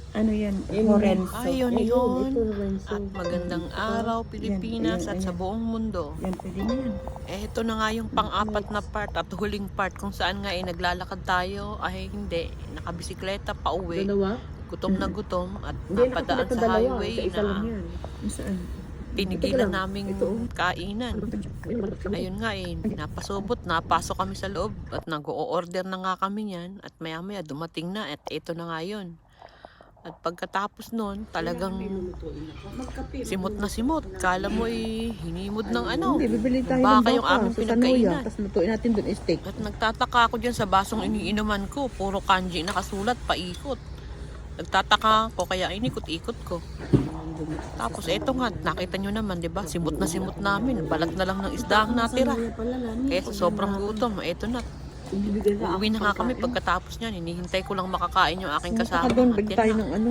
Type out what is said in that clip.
Ano yan? Lorenzo. Ayun Ayun, yun. ito Lorenzo. At magandang araw Pilipinas at sa buong mundo. Yan, pwede na yan. Ito na nga yung pang-apat na part at huling part kung saan nga naglalakad tayo ay hindi. Nakabisikleta pa uwi. Dalawa? Gutom na gutom at Hindi, napadaan nakapila sa dalawa. highway Sa isa lang na yan. Saan? pinigilan naming Ito. kainan. Ayun nga napasobot, napasok kami sa loob at nag-o-order na nga kami yan at maya-maya dumating na at ito na nga yun. At pagkatapos nun, talagang simot na simot. Kala mo hinimod ng ano. Hindi, bibili tayo ng Baka yung baka aming sa pinagkainan. Sanoya. Tapos lutuin natin doon steak. At nagtataka ako dyan sa basong iniinuman ko. Puro kanji nakasulat, paikot. Nagtataka ako kaya inikot-ikot ko. Tapos eto nga, nakita nyo naman, di ba? Simot na simot namin. Balat na lang ng isda ang natira. Kaya sa sobrang gutom, eto na. Uwi na nga kami pagkatapos niyan. Hinihintay ko lang makakain yung aking kasama. Saka doon, At big yan tayo na. ng ano.